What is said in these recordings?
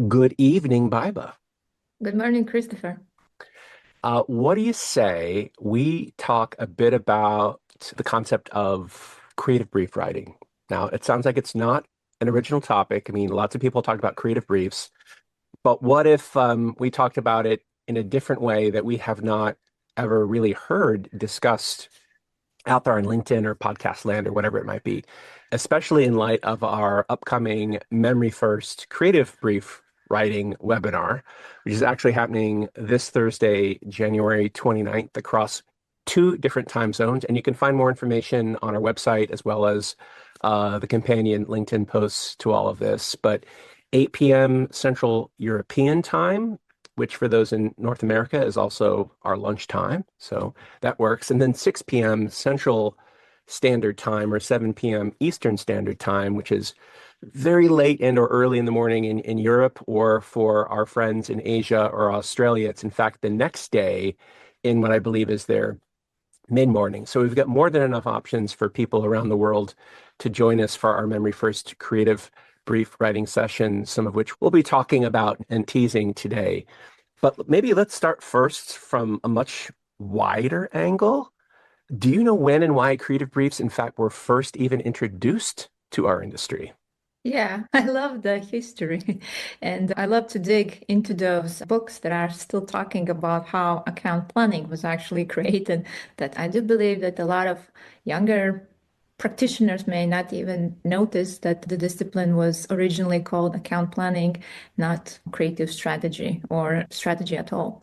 Good evening, Baiba. Good morning, Christopher. What do you say we talk a bit about the concept of creative brief writing? Now, it sounds like it's not an original topic. I mean, lots of people talk about creative briefs, but what if we talked about it in a different way that we have not ever really heard discussed out there on LinkedIn or podcast land or whatever it might be, especially in light of our upcoming Memory First Creative Brief Writing webinar, which is actually happening this Thursday, January 29th, across two different time zones. And you can find more information on our website as well as the companion LinkedIn posts to all of this. But 8 p.m. Central European time, which for those in North America is also our lunch time. So that works. And then 6 p.m. Central Standard Time or 7 p.m. Eastern Standard Time, which is very late and or early in the morning in Europe, or for our friends in Asia or Australia, it's in fact the next day in what I believe is their mid-morning. So we've got more than enough options for people around the world to join us for our Memory First Creative Brief Writing session, some of which we'll be talking about and teasing today. But maybe let's start first from a much wider angle. Do you know when and why creative briefs, in fact, were first even introduced to our industry? Yeah, I love the history and I love to dig into those books that are still talking about how account planning was actually created. That I do believe that a lot of younger practitioners may not even notice that the discipline was originally called account planning, not creative strategy or strategy at all.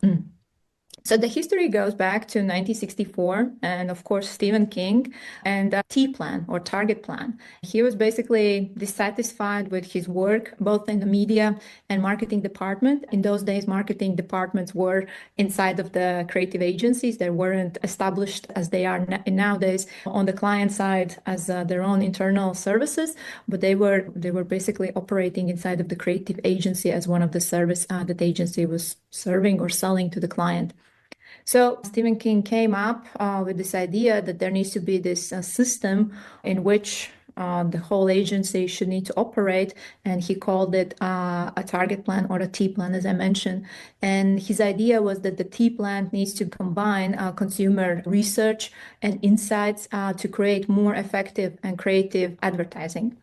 So the history goes back to 1964, and of course, Stephen King and T plan or target plan. He was basically dissatisfied with his work, both in the media and marketing department. In those days, marketing departments were inside of the creative agencies. They weren't established as they are nowadays on the client side as their own internal services, but they were basically operating inside of the creative agency as one of the service that agency was serving or selling to the client. So Stephen King came up with this idea that there needs to be this system in which the whole agency should need to operate, and he called it a target plan or a T plan, as I mentioned. And his idea was that the T plan needs to combine consumer research and insights to create more effective and creative advertising.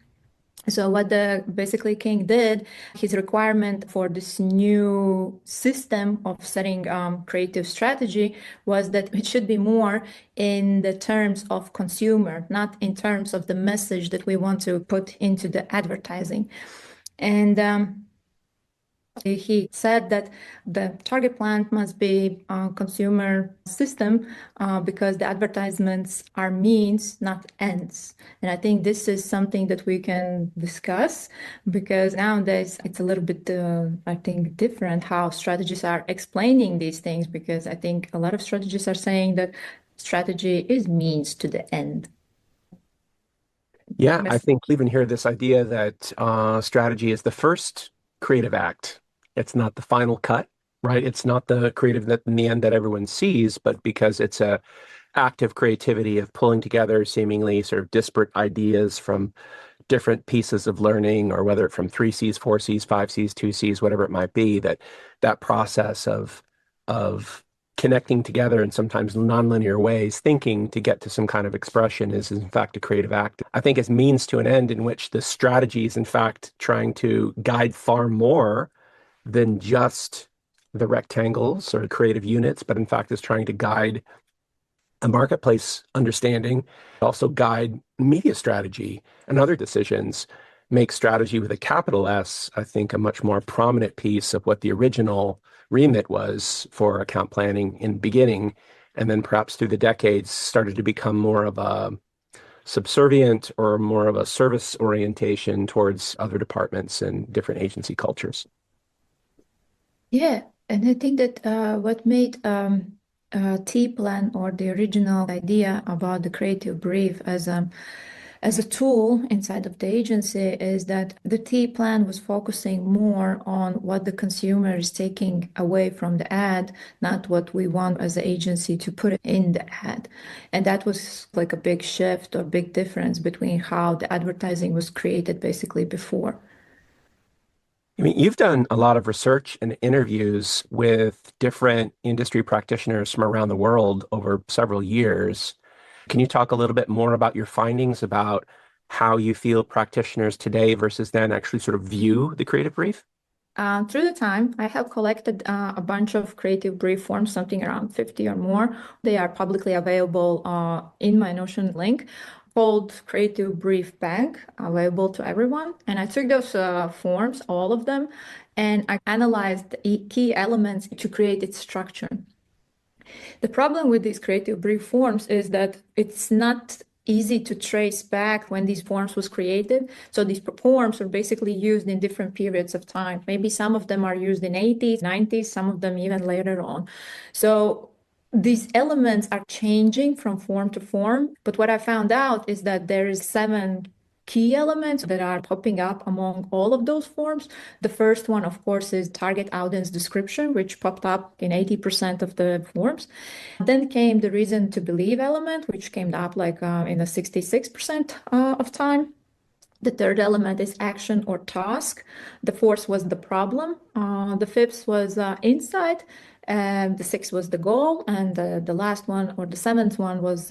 So what the basically King did, his requirement for this new system of setting creative strategy was that it should be more in the terms of consumer, not in terms of the message that we want to put into the advertising. And he said that the target plan must be a consumer system because the advertisements are means, not ends. And I think this is something that we can discuss because nowadays it's a little bit, I think, different how strategists are explaining these things because I think a lot of strategists are saying that strategy is means to the end. Yeah, I think we even hear this idea that strategy is the first creative act. It's not the final cut, right? It's not the creative that in the end that everyone sees, but because it's a active creativity of pulling together seemingly sort of disparate ideas from different pieces of learning, or whether from three C's, four C's, five C's, two C's, whatever it might be, that process of connecting together in sometimes nonlinear ways, thinking to get to some kind of expression is in fact a creative act. I think it's means to an end in which the strategy is in fact trying to guide far more than just the rectangles or creative units, but in fact is trying to guide a marketplace understanding, also guide media strategy and other decisions, make strategy with a capital S, I think, a much more prominent piece of what the original remit was for account planning in the beginning. And then perhaps through the decades started to become more of a subservient or more of a service orientation towards other departments and different agency cultures. Yeah, and I think that what made T plan or the original idea about the creative brief as a tool inside of the agency is that the T plan was focusing more on what the consumer is taking away from the ad, not what we want as an agency to put in the ad. And that was like a big shift or big difference between how the advertising was created basically before. I mean, you've done a lot of research and interviews with different industry practitioners from around the world over several years. Can you talk a little bit more about your findings about how you feel practitioners today versus then actually sort of view the creative brief? Through the time, I have collected a bunch of creative brief forms, something around 50 or more. They are publicly available in my Notion link called Creative Brief Bank, available to everyone. And I took those forms, all of them, and I analyzed the key elements to create its structure. The problem with these creative brief forms is that it's not easy to trace back when these forms was created. So these forms are basically used in different periods of time. Maybe some of them are used in 80s, 90s, some of them even later on. So these elements are changing from form to form. But what I found out is that there is 7 key elements that are popping up among all of those forms. The first one, of course, is target audience description, which popped up in 80% of the forms. Then came the reason to believe element, which came up like in a 66% of time. The third element is action or task. The fourth was the problem. The fifth was insight. And the sixth was the goal. And the last one, or the seventh one, was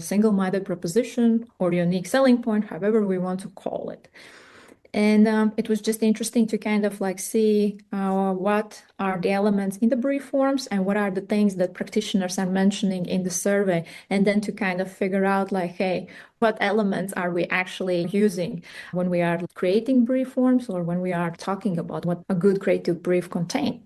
single-minded proposition or unique selling point, however we want to call it. And it was just interesting to kind of like see what are the elements in the brief forms and what are the things that practitioners are mentioning in the survey. And then to kind of figure out like, hey, what elements are we actually using when we are creating brief forms or when we are talking about what a good creative brief contains.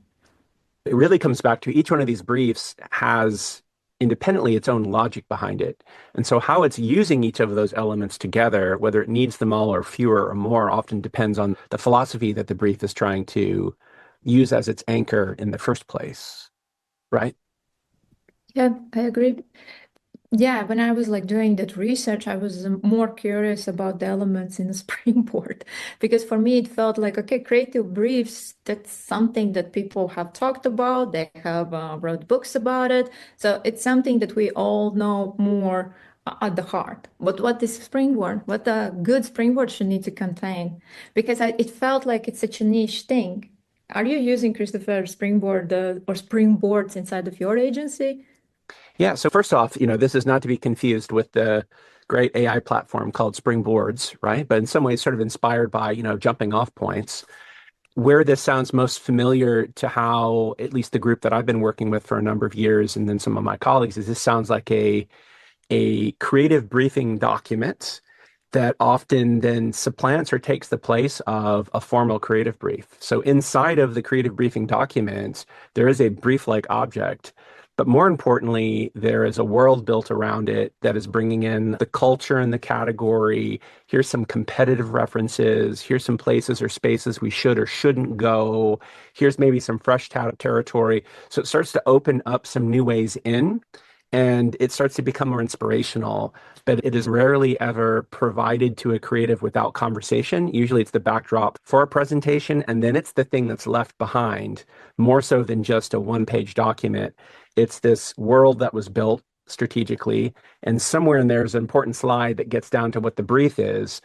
It really comes back to each one of these briefs has independently its own logic behind it. And so how it's using each of those elements together, whether it needs them all or fewer or more, often depends on the philosophy that the brief is trying to use as its anchor in the first place, right? Yeah, I agree. Yeah, when I was like doing that research, I was more curious about the elements in the springboard because for me it felt like, okay, creative briefs, that's something that people have talked about. They have wrote books about it. So it's something that we all know more at the heart. But what is springboard? What a good springboard should need to contain? Because it felt like it's such a niche thing. Are you using Christopher springboard or springboards inside of your agency? Yeah, so first off, this is not to be confused with the great AI platform called Springboards, right? But in some ways, sort of inspired by, jumping off points. Where this sounds most familiar to how, at least the group that I've been working with for a number of years, and then some of my colleagues, is this sounds like a creative briefing document that often then supplants or takes the place of a formal creative brief. So inside of the creative briefing document, there is a brief-like object, but more importantly, there is a world built around it that is bringing in the culture and the category. Here's some competitive references. Here's some places or spaces we should or shouldn't go. Here's maybe some fresh territory. So it starts to open up some new ways in and it starts to become more inspirational, but it is rarely ever provided to a creative without conversation. Usually it's the backdrop for a presentation, and then it's the thing that's left behind, more so than just a one-page document. It's this world that was built strategically, and somewhere in there is an important slide that gets down to what the brief is,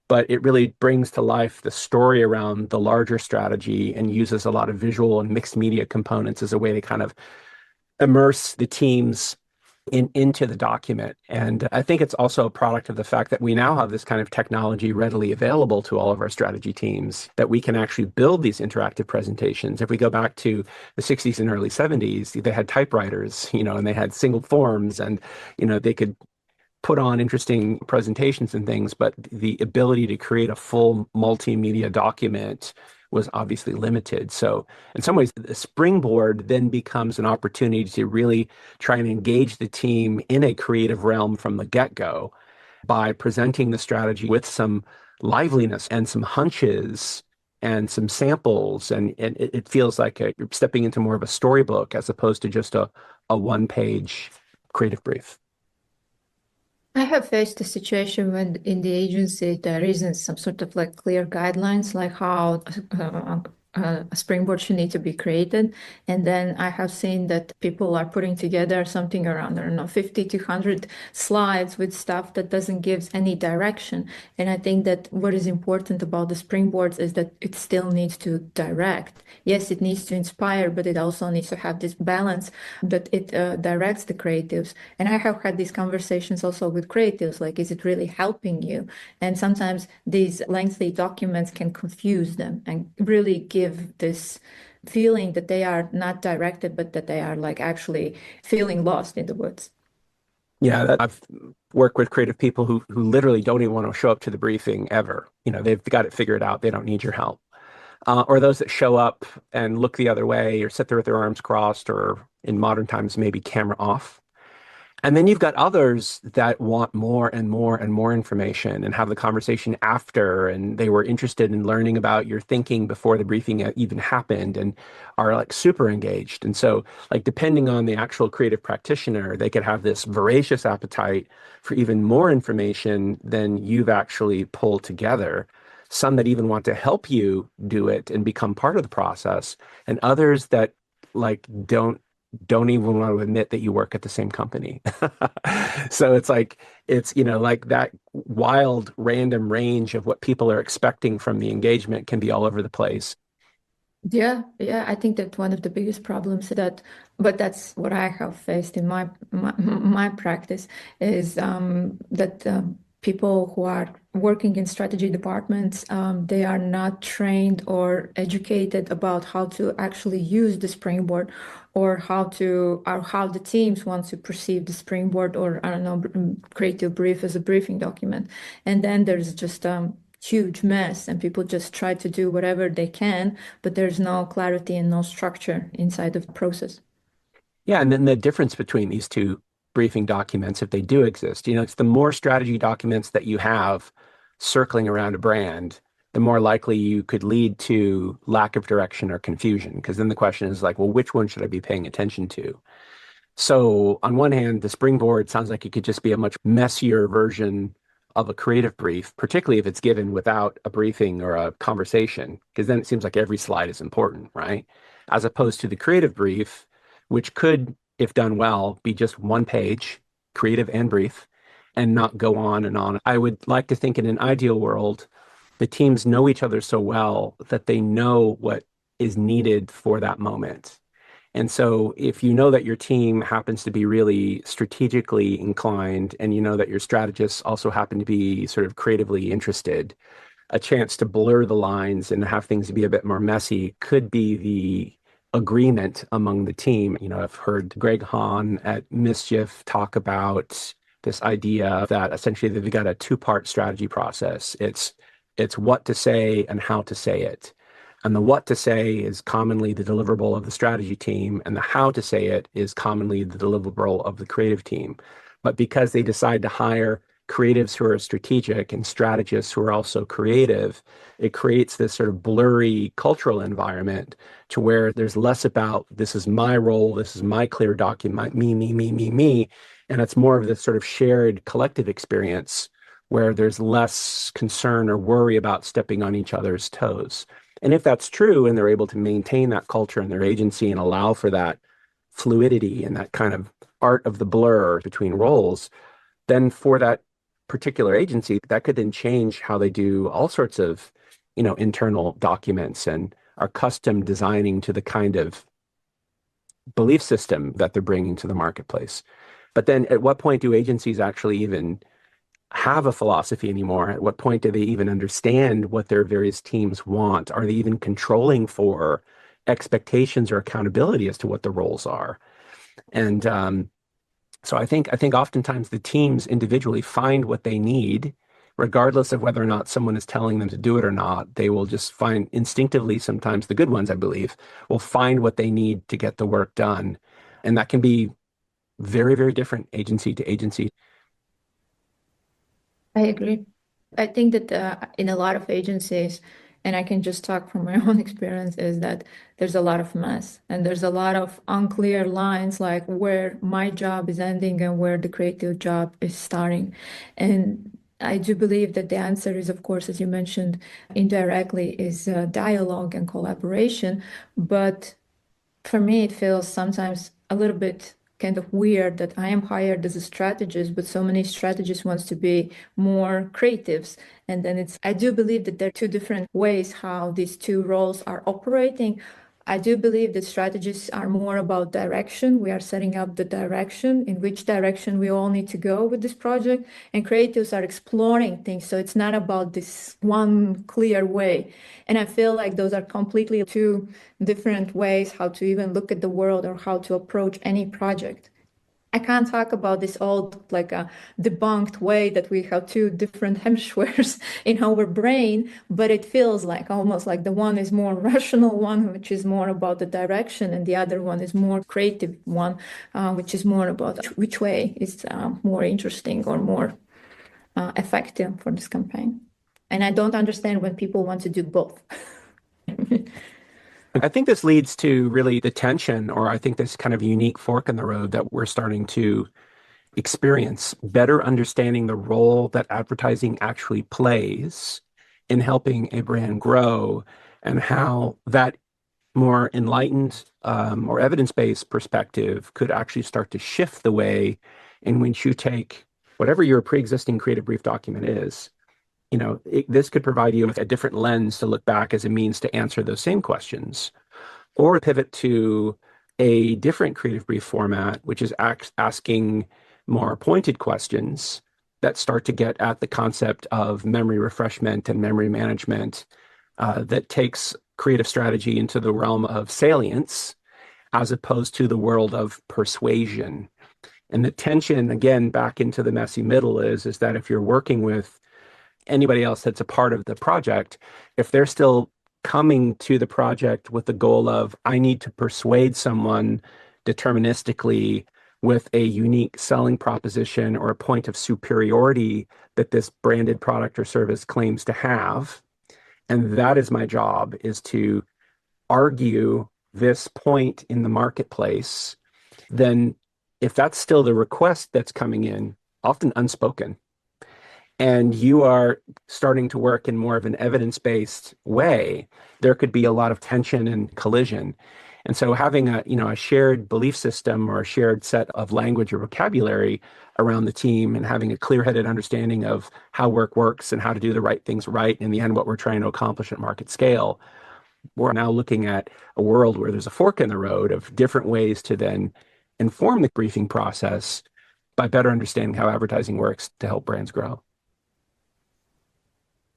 but it really brings to life the story around the larger strategy and uses a lot of visual and mixed media components as a way to kind of immerse the teams into the document. And I think it's also a product of the fact that we now have this kind of technology readily available to all of our strategy teams that we can actually build these interactive presentations. If we go back to the 60s and early 70s, they had typewriters, and they had single forms and, they could put on interesting presentations and things, but the ability to create a full multimedia document was obviously limited. So in some ways, the springboard then becomes an opportunity to really try and engage the team in a creative realm from the get-go by presenting the strategy with some liveliness and some hunches and some samples. And it feels like you're stepping into more of a storybook as opposed to just a one-page creative brief. I have faced a situation when in the agency there isn't some sort of like clear guidelines, like how a springboard should need to be created. And then I have seen that people are putting together something around, I don't know, 50 to 100 slides with stuff that doesn't give any direction. And I think that what is important about the springboards is that it still needs to direct. Yes, it needs to inspire, but it also needs to have this balance that it directs the creatives. And I have had these conversations also with creatives, like, is it really helping you? And sometimes these lengthy documents can confuse them and really give this feeling that they are not directed, but that they are like actually feeling lost in the woods. Yeah, I've worked with creative people who literally don't even want to show up to the briefing ever. They've got it figured out. They don't need your help. Or those that show up and look the other way or sit there with their arms crossed, or in modern times, maybe camera off. And then you've got others that want more and more and more information and have the conversation after, and they were interested in learning about your thinking before the briefing even happened and are like super engaged. And so, like, depending on the actual creative practitioner, they could have this voracious appetite for even more information than you've actually pulled together. Some that even want to help you do it and become part of the process, and others that like don't even want to admit that you work at the same company. So it's like like that wild random range of what people are expecting from the engagement can be all over the place. Yeah, yeah, I think that one of the biggest problems that, but that's what I have faced in my practice is that people who are working in strategy departments, they are not trained or educated about how to actually use the springboard, or how the teams want to perceive the springboard, or I don't know, create a brief as a briefing document, and then there's just huge mess and people just try to do whatever they can, but there's no clarity and no structure inside of the process. Yeah, and then the difference between these two briefing documents, if they do exist, it's the more strategy documents that you have circling around a brand, the more likely you could lead to lack of direction or confusion. Because then the question is like, well, which one should I be paying attention to? So on one hand, the springboard sounds like it could just be a much messier version of a creative brief, particularly if it's given without a briefing or a conversation, because then it seems like every slide is important, right? As opposed to the creative brief, which could, if done well, be just one page, creative and brief, and not go on and on. I would like to think in an ideal world, the teams know each other so well that they know what is needed for that moment. And so if you know that your team happens to be really strategically inclined, and you know that your strategists also happen to be sort of creatively interested, a chance to blur the lines and have things be a bit more messy could be the agreement among the team. I've heard Greg Hahn at Mischief talk about this idea that essentially they've got a two-part strategy process. It's what to say and how to say it. And the what to say is commonly the deliverable of the strategy team, and the how to say it is commonly the deliverable of the creative team. But because they decide to hire creatives who are strategic and strategists who are also creative, it creates this sort of blurry cultural environment to where there's less about this is my role, this is my clear document, me, me, me, me, me. And it's more of this sort of shared collective experience where there's less concern or worry about stepping on each other's toes. And if that's true, and they're able to maintain that culture and their agency and allow for that fluidity and that kind of art of the blur between roles, then for that particular agency, that could then change how they do all sorts of, internal documents and are custom designing to the kind of belief system that they're bringing to the marketplace. But then at what point do agencies actually even have a philosophy anymore? At what point do they even understand what their various teams want? Are they even controlling for expectations or accountability as to what the roles are? And so I think oftentimes the teams individually find what they need, regardless of whether or not someone is telling them to do it or not. They will just find instinctively, sometimes the good ones, I believe, will find what they need to get the work done. And that can be very, very different agency to agency. I agree. I think that in a lot of agencies, and I can just talk from my own experience, is that there's a lot of mess and there's a lot of unclear lines, like where my job is ending and where the creative job is starting. And I do believe that the answer is, of course, as you mentioned, indirectly, is dialogue and collaboration. But for me, it feels sometimes a little bit kind of weird that I am hired as a strategist, but so many strategists wants to be more creatives. And then I do believe that there are two different ways how these two roles are operating. I do believe that strategists are more about direction. We are setting up the direction, in which direction we all need to go with this project. And creatives are exploring things. So it's not about this one clear way. And I feel like those are completely two different ways how to even look at the world or how to approach any project. I can't talk about this old, like a debunked way that we have two different hemispheres in our brain, but it feels like almost like the one is more rational one, which is more about the direction, and the other one is more creative one, which is more about which way is more interesting or more effective for this campaign. And I don't understand when people want to do both. I think this leads to really the tension, or I think this kind of unique fork in the road that we're starting to experience, better understanding the role that advertising actually plays in helping a brand grow, and how that more enlightened or evidence-based perspective could actually start to shift the way in which you take whatever your pre-existing creative brief document is. This could provide you with a different lens to look back as a means to answer those same questions, or pivot to a different creative brief format, which is asking more pointed questions that start to get at the concept of memory refreshment and memory management, that takes creative strategy into the realm of salience as opposed to the world of persuasion. And the tension, again, back into the messy middle is that if you're working with anybody else that's a part of the project, if they're still coming to the project with the goal of, I need to persuade someone deterministically with a unique selling proposition or a point of superiority that this branded product or service claims to have, and that is my job, is to argue this point in the marketplace, then if that's still the request that's coming in, often unspoken, and you are starting to work in more of an evidence-based way, there could be a lot of tension and collision. And so having a shared belief system or a shared set of language or vocabulary around the team, and having a clear-headed understanding of how work works and how to do the right things right, in the end, what we're trying to accomplish at market scale, we're now looking at a world where there's a fork in the road of different ways to then inform the briefing process by better understanding how advertising works to help brands grow.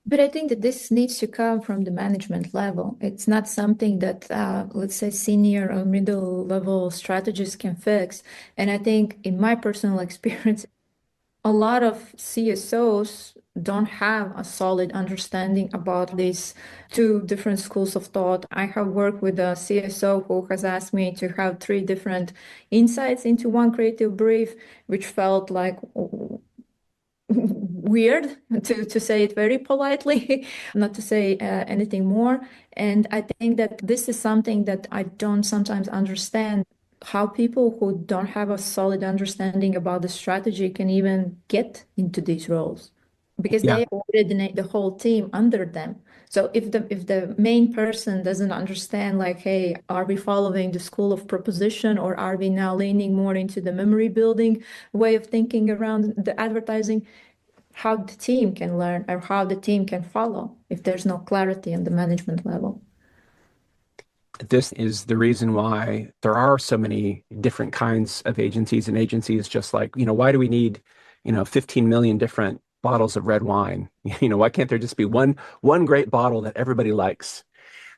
But I think that this needs to come from the management level. It's not something that, let's say, senior or middle level strategists can fix. And I think, in my personal experience, a lot of CSOs don't have a solid understanding about these two different schools of thought. I have worked with a CSO who has asked me to have three different insights into one creative brief, which felt like weird, to say it very politely, not to say anything more. And I think that this is something that I don't sometimes understand, how people who don't have a solid understanding about the strategy can even get into these roles, because Yeah. they coordinate the whole team under them. So if the main person doesn't understand, like, hey, are we following the school of proposition, or are we now leaning more into the memory building way of thinking around the advertising, how the team can learn or how the team can follow if there's no clarity on the management level. This is the reason why there are so many different kinds of agencies, and agencies just like, why do we need, 15 million different bottles of red wine? Why can't there just be one great bottle that everybody likes?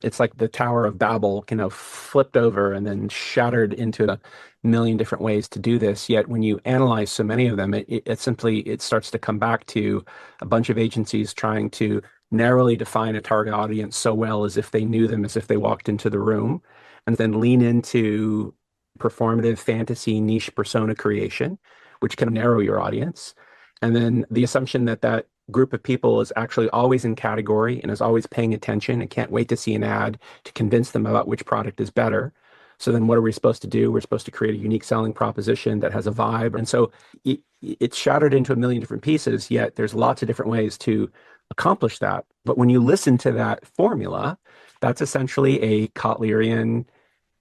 It's like the Tower of Babel, flipped over and then shattered into a million different ways to do this. Yet when you analyze so many of them, it starts to come back to a bunch of agencies trying to narrowly define a target audience so well, as if they knew them, as if they walked into the room, and then lean into performative fantasy niche persona creation, which can narrow your audience. And then the assumption that that group of people is actually always in category and is always paying attention and can't wait to see an ad to convince them about which product is better. So then what are we supposed to do? We're supposed to create a unique selling proposition that has a vibe. And so it's shattered into a million different pieces, yet there's lots of different ways to accomplish that. But when you listen to that formula, that's essentially a Kotlerian,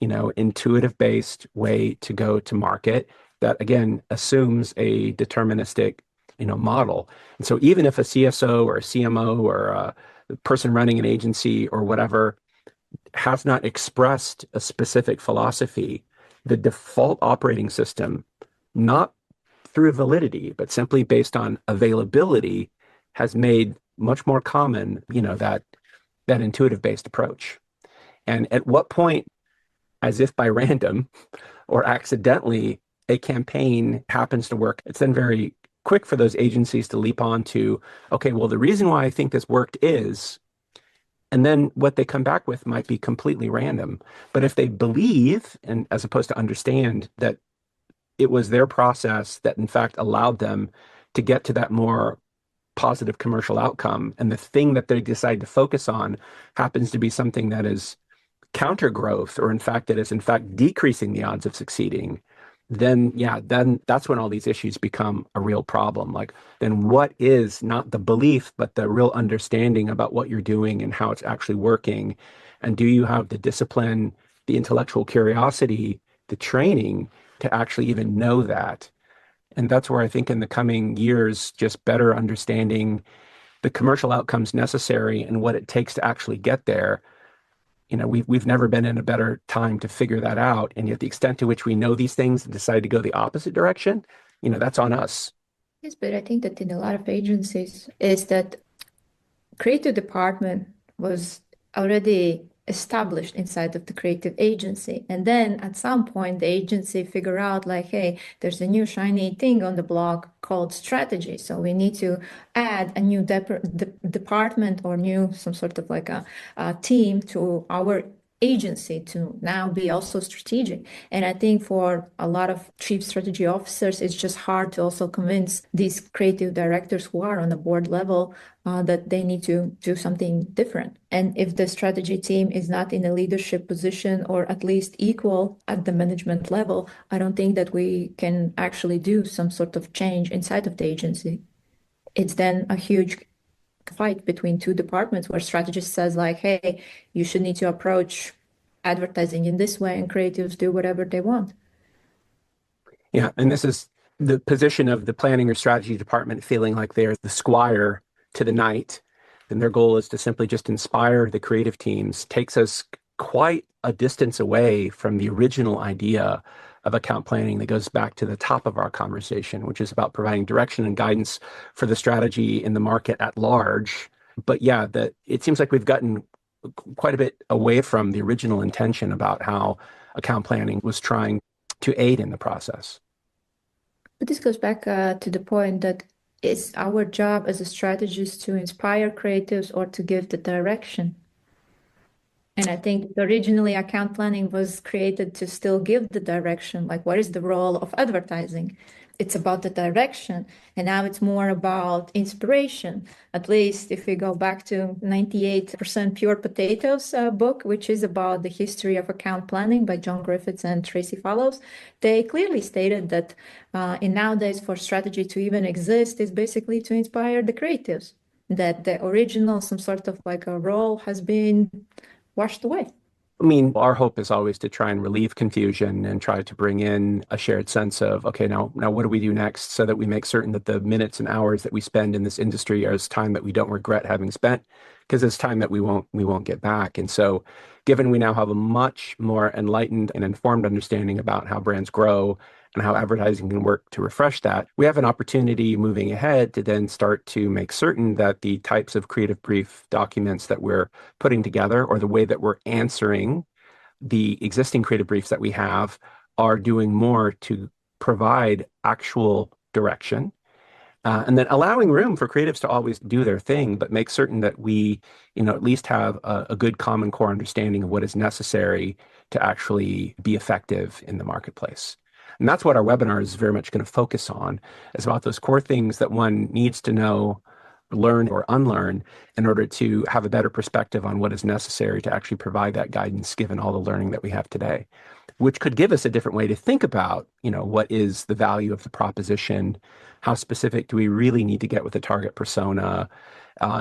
intuitive based way to go to market that again assumes a deterministic, model. And so even if a CSO or a CMO or a person running an agency or whatever has not expressed a specific philosophy, the default operating system, not through validity, but simply based on availability, has made much more common, that intuitive based approach. And at what point, as if by random or accidentally, a campaign happens to work, it's then very quick for those agencies to leap on to, okay, well, the reason why I think this worked is, and then what they come back with might be completely random. But if they believe, and as opposed to understand that it was their process that in fact allowed them to get to that more positive commercial outcome, and the thing that they decide to focus on happens to be something that is counter growth, or in fact that is in fact decreasing the odds of succeeding, then yeah, then that's when all these issues become a real problem. Like, then what is not the belief, but the real understanding about what you're doing and how it's actually working? And do you have the discipline, the intellectual curiosity, the training to actually even know that? And that's where I think in the coming years, just better understanding the commercial outcomes necessary and what it takes to actually get there. We've never been in a better time to figure that out. And yet the extent to which we know these things and decide to go the opposite direction, that's on us. Yes, but I think that in a lot of agencies is that creative department was already established inside of the creative agency. And then at some point, the agency figure out like, hey, there's a new shiny thing on the block called strategy. So we need to add a new department or new some sort of like a team to our agency to now be also strategic. And I think for a lot of chief strategy officers, it's just hard to also convince these creative directors who are on the board level that they need to do something different. And if the strategy team is not in a leadership position or at least equal at the management level, I don't think that we can actually do some sort of change inside of the agency. It's then a huge fight between two departments where strategist says like, hey, you should need to approach advertising in this way and creatives do whatever they want. Yeah. And this is the position of the planning or strategy department feeling like they're the squire to the knight. And their goal is to simply just inspire the creative teams, takes us quite a distance away from the original idea of account planning that goes back to the top of our conversation, which is about providing direction and guidance for the strategy in the market at large. But yeah, it seems like we've gotten quite a bit away from the original intention about how account planning was trying to aid in the process. But this goes back to the point that it's our job as a strategist to inspire creatives or to give the direction. And I think originally account planning was created to still give the direction, like what is the role of advertising? It's about the direction. And now it's more about inspiration. At least if we go back to 98% Pure Potatoes book, which is about the history of account planning by John Griffiths and Tracy Fallows, they clearly stated that in nowadays for strategy to even exist is basically to inspire the creatives. That the original, some sort of like a role has been washed away. I mean, our hope is always to try and relieve confusion and try to bring in a shared sense of, okay, now what do we do next so that we make certain that the minutes and hours that we spend in this industry are time that we don't regret having spent, because it's time that we won't get back. And so, given we now have a much more enlightened and informed understanding about how brands grow and how advertising can work to refresh that, we have an opportunity moving ahead to then start to make certain that the types of creative brief documents that we're putting together, or the way that we're answering the existing creative briefs that we have, are doing more to provide actual direction. And then allowing room for creatives to always do their thing, but make certain that we, at least have a good common core understanding of what is necessary to actually be effective in the marketplace. And that's what our webinar is very much going to focus on, is about those core things that one needs to know learn or unlearn in order to have a better perspective on what is necessary to actually provide that guidance given all the learning that we have today, which could give us a different way to think about, what is the value of the proposition? How specific do we really need to get with the target persona?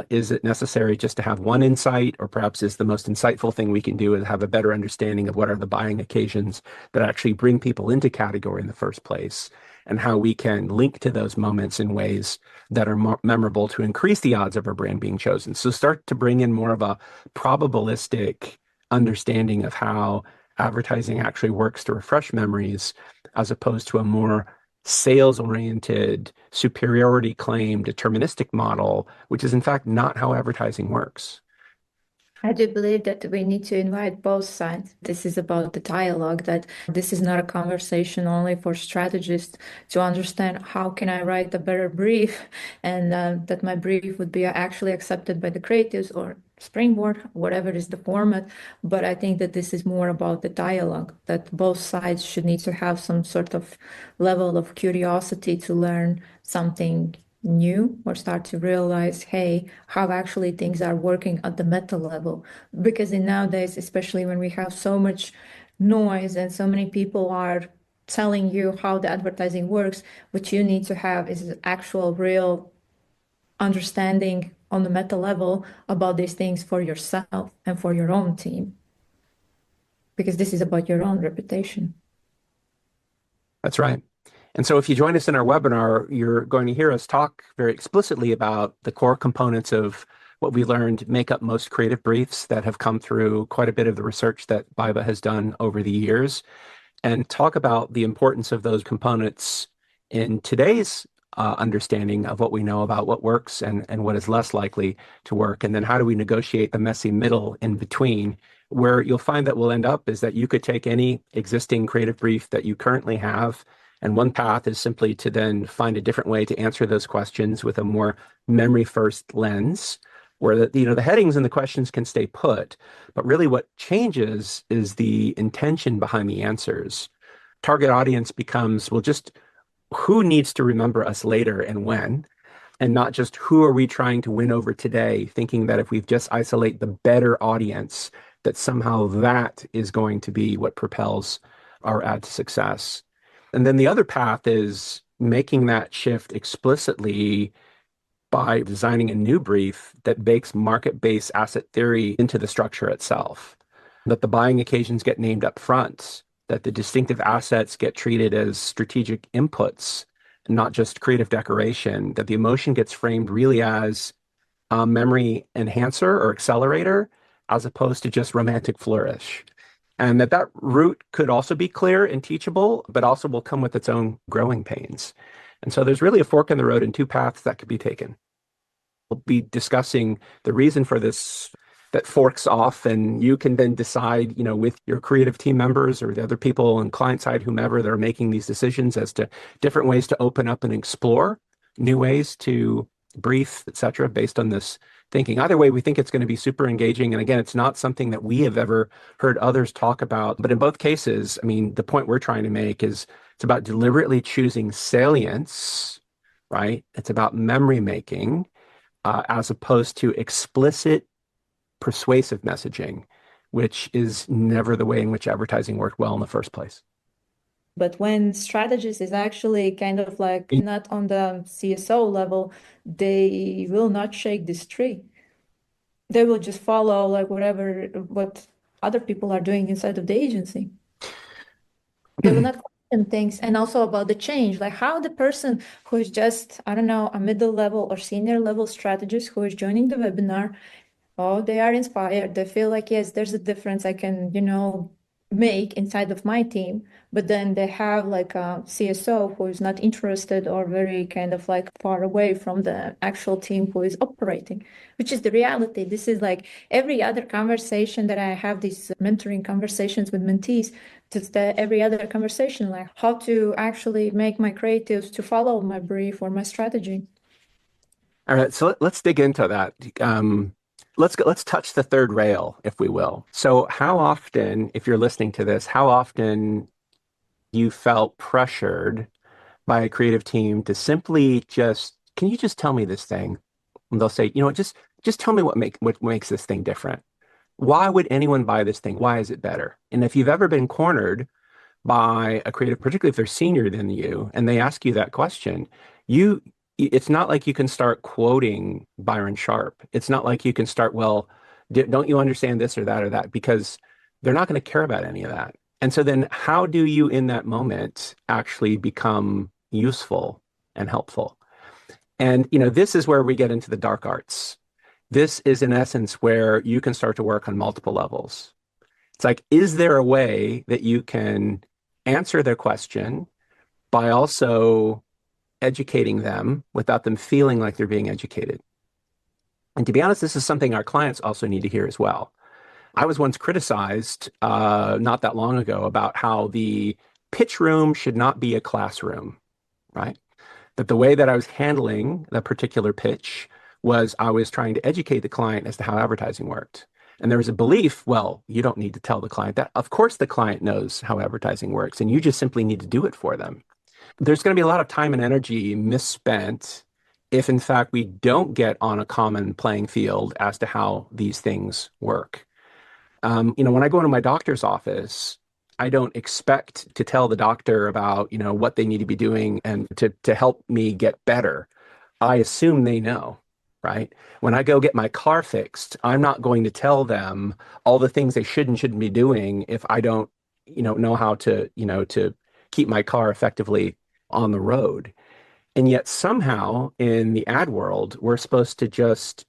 Is it necessary just to have one insight, or perhaps is the most insightful thing we can do is have a better understanding of what are the buying occasions that actually bring people into category in the first place, and how we can link to those moments in ways that are more memorable to increase the odds of our brand being chosen. So start to bring in more of a probabilistic understanding of how advertising actually works to refresh memories, as opposed to a more sales oriented, superiority claim, deterministic model, which is in fact not how advertising works. I do believe that we need to invite both sides. This is about the dialogue, that this is not a conversation only for strategists to understand how can I write a better brief, and that my brief would be actually accepted by the creatives or springboard, whatever is the format. But I think that this is more about the dialogue, that both sides should need to have some sort of level of curiosity to learn something new or start to realize, hey, how actually things are working at the meta level. Because in nowadays, especially when we have so much noise and so many people are telling you how the advertising works, what you need to have is actual real understanding on the meta level about these things for yourself and for your own team, because this is about your own reputation. That's right. And so if you join us in our webinar, you're going to hear us talk very explicitly about the core components of what we learned make up most creative briefs that have come through quite a bit of the research that Baiba has done over the years, and talk about the importance of those components in today's understanding of what we know about what works and what is less likely to work. And then how do we negotiate the messy middle in between? Where you'll find that we'll end up is that you could take any existing creative brief that you currently have, and one path is simply to then find a different way to answer those questions with a more memory first lens, where the headings and the questions can stay put, but really what changes is the intention behind the answers. Target audience becomes, well, just who needs to remember us later and when, and not just who are we trying to win over today, thinking that if we just isolate the better audience, that somehow that is going to be what propels our ad to success. And then the other path is making that shift explicitly by designing a new brief that bakes market-based asset theory into the structure itself, that the buying occasions get named up front, that the distinctive assets get treated as strategic inputs, not just creative decoration, that the emotion gets framed really as a memory enhancer or accelerator, as opposed to just romantic flourish. And that route could also be clear and teachable, but also will come with its own growing pains. And so there's really a fork in the road and two paths that could be taken. We'll be discussing the reason for this that forks off, and you can then decide, with your creative team members or the other people on client side, whomever, that are making these decisions as to different ways to open up and explore new ways to brief, et cetera, based on this thinking. Either way, we think it's going to be super engaging. And again, it's not something that we have ever heard others talk about. But in both cases, I mean, the point we're trying to make is it's about deliberately choosing salience, right? It's about memory making, as opposed to explicit persuasive messaging, which is never the way in which advertising worked well in the first place. But when strategist is actually kind of like not on the CSO level, they will not shake this tree. They will just follow like what other people are doing inside of the agency. They will not question things. And also about the change, like how the person who is just, I don't know, a middle level or senior level strategist who is joining the webinar, oh, they are inspired. They feel like, yes, there's a difference I can, make inside of my team. But then they have like a CSO who is not interested or very kind of like far away from the actual team who is operating, which is the reality. This is like every other conversation that I have, these mentoring conversations with mentees, just every other conversation, like how to actually make my creatives to follow my brief or my strategy. All right, so let's dig into that. Let's touch the third rail, if we will. So, how often, if you're listening to this, how often you felt pressured by a creative team to simply just, can you just tell me this thing? And they'll say, just tell me what makes this thing different. Why would anyone buy this thing? Why is it better? And if you've ever been cornered by a creative, particularly if they're senior than you, and they ask you that question, you it's not like you can start quoting Byron Sharp. It's not like you can start, well, don't you understand this or that? Because they're not going to care about any of that. And so then how do you in that moment actually become useful and helpful? And this is where we get into the dark arts. This is in essence where you can start to work on multiple levels. It's like, is there a way that you can answer their question by also educating them without them feeling like they're being educated? And to be honest, this is something our clients also need to hear as well. I was once criticized not that long ago about how the pitch room should not be a classroom, right? That the way that I was handling that particular pitch was I was trying to educate the client as to how advertising worked. And there was a belief, well, you don't need to tell the client that. Of course, the client knows how advertising works, and you just simply need to do it for them. There's going to be a lot of time and energy misspent if, in fact, we don't get on a common playing field as to how these things work. When I go into my doctor's office, I don't expect to tell the doctor about, what they need to be doing and to help me get better. I assume they know, right? When I go get my car fixed, I'm not going to tell them all the things they should and shouldn't be doing if I don't, know how to keep my car effectively on the road. And yet somehow in the ad world, we're supposed to just,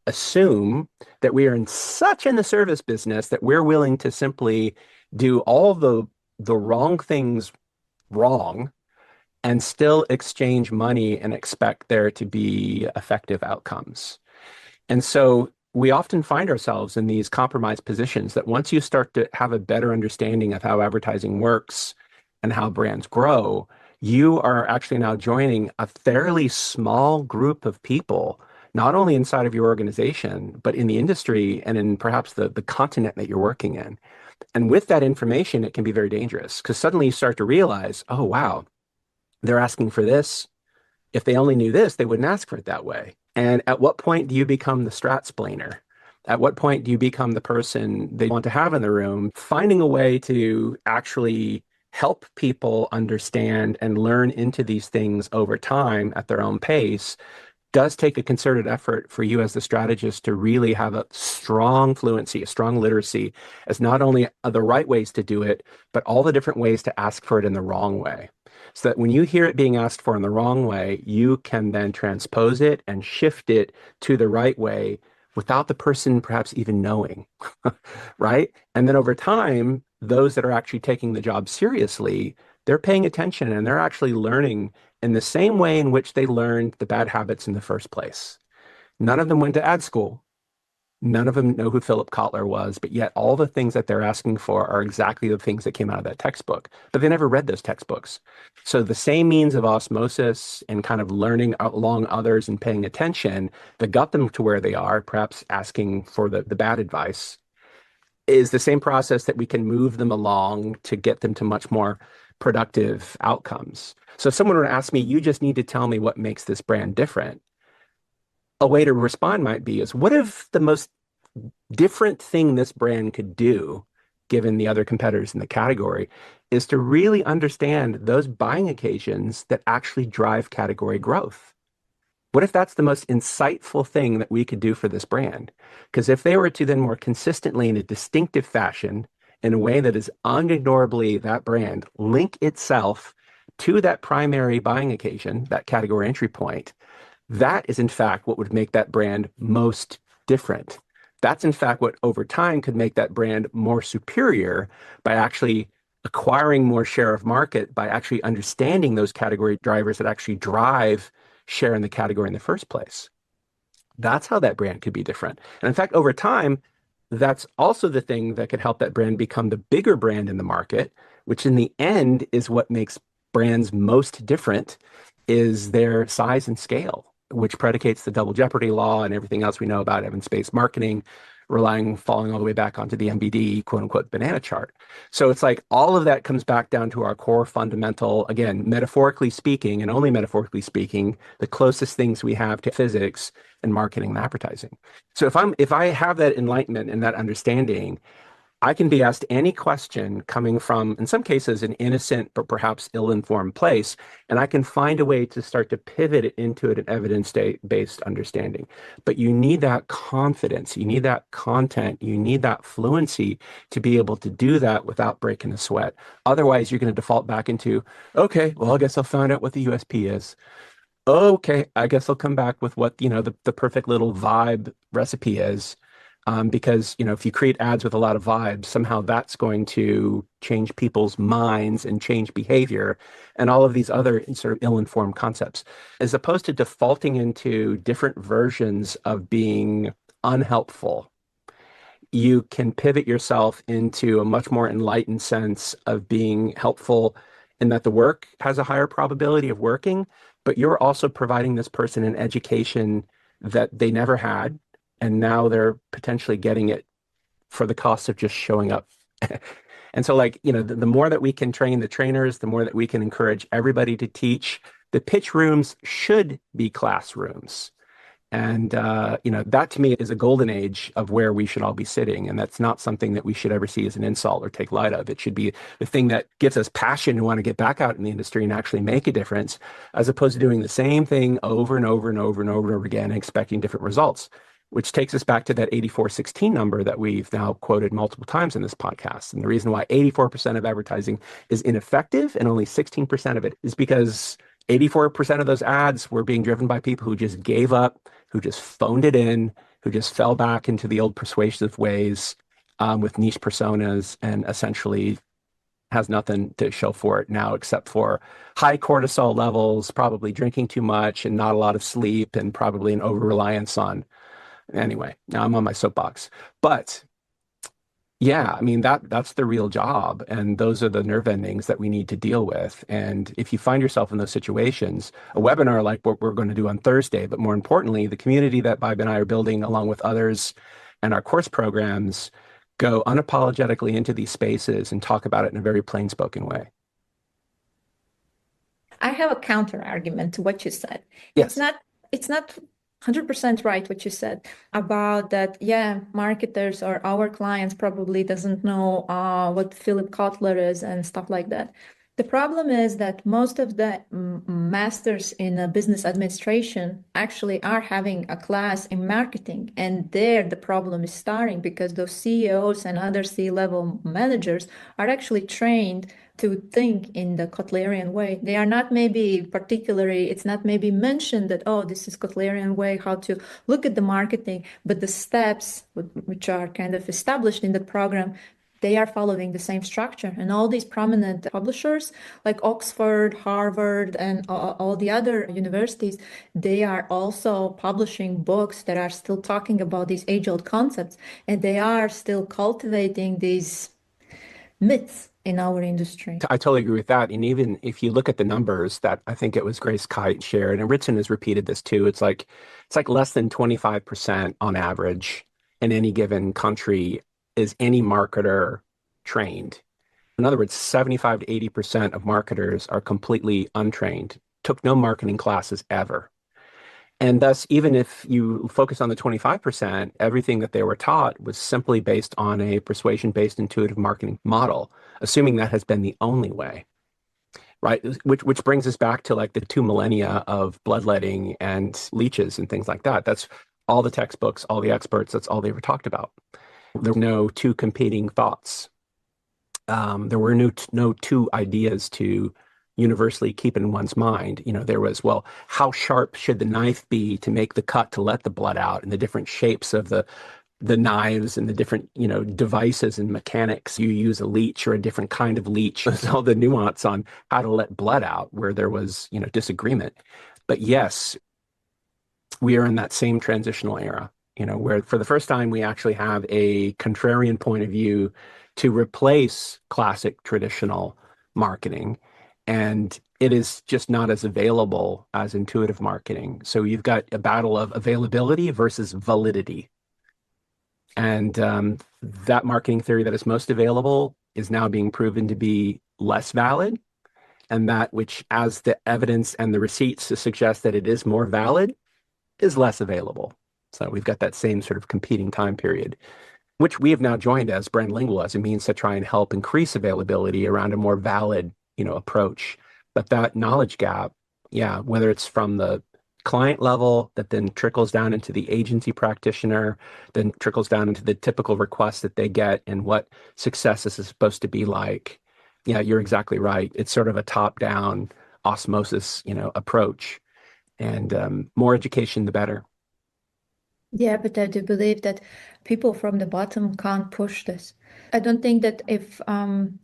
assume that we are in the service business that we're willing to simply do all the wrong things wrong and still exchange money and expect there to be effective outcomes. And so we often find ourselves in these compromised positions that once you start to have a better understanding of how advertising works and how brands grow, you are actually now joining a fairly small group of people, not only inside of your organization, but in the industry and in perhaps the continent that you're working in. And with that information, it can be very dangerous because suddenly you start to realize, oh, wow, they're asking for this. If they only knew this, they wouldn't ask for it that way. And at what point do you become the strat-splainer? At what point do you become the person they want to have in the room, finding a way to actually help people understand and learn into these things over time at their own pace does take a concerted effort for you as the strategist to really have a strong fluency, a strong literacy as not only the right ways to do it, but all the different ways to ask for it in the wrong way. So that when you hear it being asked for in the wrong way, you can then transpose it and shift it to the right way without the person perhaps even knowing, right? And then over time, those that are actually taking the job seriously, they're paying attention and they're actually learning in the same way in which they learned the bad habits in the first place. None of them went to ad school. None of them know who Philip Kotler was, but yet all the things that they're asking for are exactly the things that came out of that textbook, but they never read those textbooks. So the same means of osmosis and kind of learning along others and paying attention that got them to where they are, perhaps asking for the bad advice, is the same process that we can move them along to get them to much more productive outcomes. So if someone were to ask me, you just need to tell me what makes this brand different, a way to respond might be is what if the most different thing this brand could do, given the other competitors in the category, is to really understand those buying occasions that actually drive category growth. What if that's the most insightful thing that we could do for this brand? Because if they were to then more consistently in a distinctive fashion, in a way that is unignorably that brand, link itself to that primary buying occasion, that category entry point, that is in fact what would make that brand most different. That's in fact what over time could make that brand more superior by actually acquiring more share of market, by actually understanding those category drivers that actually drive share in the category in the first place. That's how that brand could be different. And in fact, over time, that's also the thing that could help that brand become the bigger brand in the market, which in the end is what makes brands most different is their size and scale, which predicates the double jeopardy law and everything else we know about evidence-based marketing, falling all the way back onto the MBD, quote unquote, banana chart. So it's like all of that comes back down to our core fundamental, again, metaphorically speaking, and only metaphorically speaking, the closest things we have to physics and marketing and advertising. So if I have that enlightenment and that understanding, I can be asked any question coming from, in some cases, an innocent but perhaps ill-informed place, and I can find a way to start to pivot it into an evidence-based understanding. But you need that confidence, you need that content, you need that fluency to be able to do that without breaking a sweat. Otherwise, you're going to default back into, okay, well, I guess I'll find out what the USP is. Okay, I guess I'll come back with what, the perfect little vibe recipe is. Because, if you create ads with a lot of vibes, somehow that's going to change people's minds and change behavior and all of these other sort of ill-informed concepts, as opposed to defaulting into different versions of being unhelpful. You can pivot yourself into a much more enlightened sense of being helpful in that the work has a higher probability of working, but you're also providing this person an education that they never had, and now they're potentially getting it for the cost of just showing up. And so, like, the more that we can train the trainers, the more that we can encourage everybody to teach. The pitch rooms should be classrooms. And, that to me is a golden age of where we should all be sitting. And that's not something that we should ever see as an insult or take light of. It should be the thing that gives us passion to want to get back out in the industry and actually make a difference, as opposed to doing the same thing over and over and over and over and over again and expecting different results, which takes us back to that 84-16 number that we've now quoted multiple times in this podcast. And the reason why 84% of advertising is ineffective and only 16% of it is because 84% of those ads were being driven by people who just gave up, who just phoned it in, who just fell back into the old persuasive ways, with niche personas, and essentially has nothing to show for it now except for high cortisol levels, probably drinking too much and not a lot of sleep, and probably an over-reliance on. Anyway, now I'm on my soapbox. But yeah, I mean that's the real job, and those are the nerve endings that we need to deal with. And if you find yourself in those situations, a webinar like what we're going to do on Thursday, but more importantly, the community that Baiba and I are building along with others and our course programs, go unapologetically into these spaces and talk about it in a very plain spoken way. I have a counter argument to what you said. It's Yes. not it's not 100% right what you said about that. Yeah, marketers or our clients probably doesn't know what Philip Kotler is and stuff like that. The problem is that most of the masters in business administration actually are having a class in marketing, and there the problem is starting because those CEOs and other C-level managers are actually trained to think in the Kotlerian way. They are not maybe particularly, it's not maybe mentioned that, oh, this is Kotlerian way, how to look at the marketing, but the steps which are kind of established in the program, they are following the same structure. And all these prominent publishers like Oxford, Harvard, and all the other universities, they are also publishing books that are still talking about these age-old concepts, and they are still cultivating these myths in our industry. I totally agree with that. And even if you look at the numbers that I think it was Grace Kite shared, and Ritson has repeated this too, it's like less than 25% on average in any given country is any marketer trained. In other words, 75 to 80% of marketers are completely untrained, took no marketing classes ever. And thus, even if you focus on the 25%, everything that they were taught was simply based on a persuasion-based intuitive marketing model, assuming that has been the only way, right? Which brings us back to like the 2 millennia of bloodletting and leeches and things like that. That's all the textbooks, all the experts, that's all they ever talked about. There were no two competing thoughts. There were no two ideas to universally keep in one's mind. There was, well, how sharp should the knife be to make the cut to let the blood out, and the different shapes of the knives and the different, devices and mechanics. You use a leech or a different kind of leech. There's all the nuance on how to let blood out where there was, disagreement. But yes, we are in that same transitional era, where for the first time we actually have a contrarian point of view to replace classic traditional marketing. And it is just not as available as intuitive marketing. So you've got a battle of availability versus validity. And that marketing theory that is most available is now being proven to be less valid. And that which, as the evidence and the receipts to suggest that it is more valid, is less available. So we've got that same sort of competing time period, which we have now joined as brandLingual as a means to try and help increase availability around a more valid, approach. But that knowledge gap, yeah, whether it's from the client level that then trickles down into the agency practitioner, then trickles down into the typical requests that they get and what success is supposed to be like. Yeah, you're exactly right. It's sort of a top-down osmosis, approach. And more education, the better. Yeah, but I do believe that people from the bottom can't push this. I don't think that if,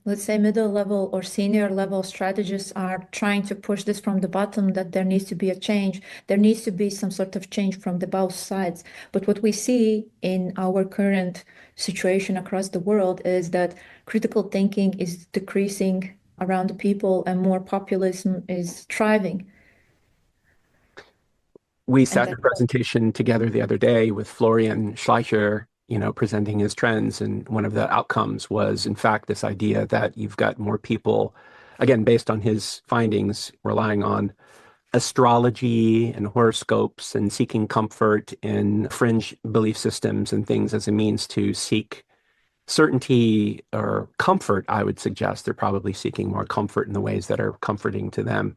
let's say, middle level or senior level strategists are trying to push this from the bottom, that there needs to be a change. There needs to be some sort of change from the both sides. But what we see in our current situation across the world is that critical thinking is decreasing around the people and more populism is thriving. We And sat in that a presentation together the other day with Florian Schleicher, presenting his trends. And one of the outcomes was, in fact, this idea that you've got more people, again, based on his findings, relying on astrology and horoscopes and seeking comfort in fringe belief systems and things as a means to seek certainty or comfort. I would suggest they're probably seeking more comfort in the ways that are comforting to them.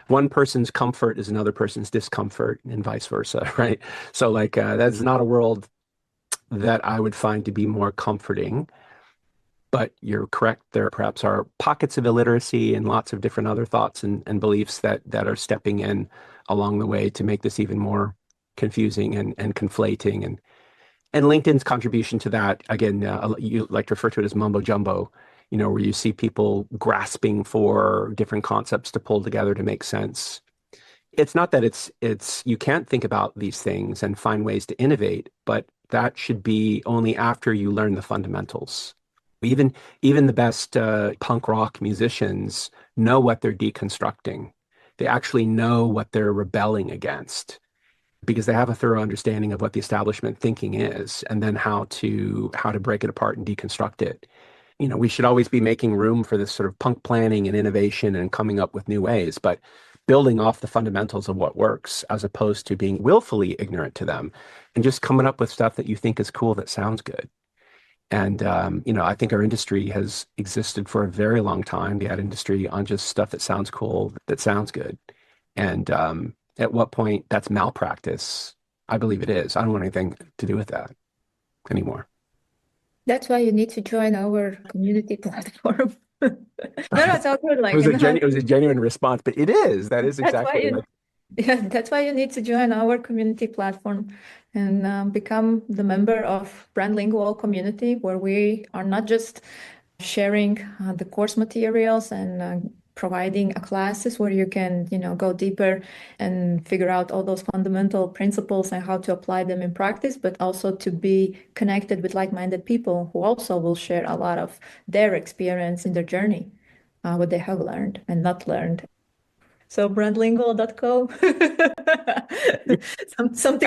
One person's comfort is another person's discomfort and vice versa, right? So like that's not a world that I would find to be more comforting. But you're correct. There perhaps are pockets of illiteracy and lots of different other thoughts and beliefs that are stepping in along the way to make this even more confusing and conflating. And LinkedIn's contribution to that, again, you like to refer to it as mumbo jumbo, where you see people grasping for different concepts to pull together to make sense. It's not that it's you can't think about these things and find ways to innovate, but that should be only after you learn the fundamentals. Even even the best punk rock musicians know what they're deconstructing. They actually know what they're rebelling against because they have a thorough understanding of what the establishment thinking is and then how to break it apart and deconstruct it. We should always be making room for this sort of punk planning and innovation and coming up with new ways, but building off the fundamentals of what works as opposed to being willfully ignorant to them and just coming up with stuff that you think is cool that sounds good. And I think our industry has existed for a very long time, the ad industry, on just stuff that sounds cool, that sounds good. And at what point that's malpractice? I believe it is. I don't want anything to do with that anymore. That's why you need to join our community platform. No, no, it's all good. It Like, was a and it was a genuine response, but it is. That is that's why exactly you, like yeah, that's why you need to join our community platform and become the member of brandLingual community, where we are not just sharing the course materials and providing classes where you can, go deeper and figure out all those fundamental principles and how to apply them in practice, but also to be connected with like-minded people who also will share a lot of their experience in their journey, what they have learned and not learned. So brandlingual.co. Something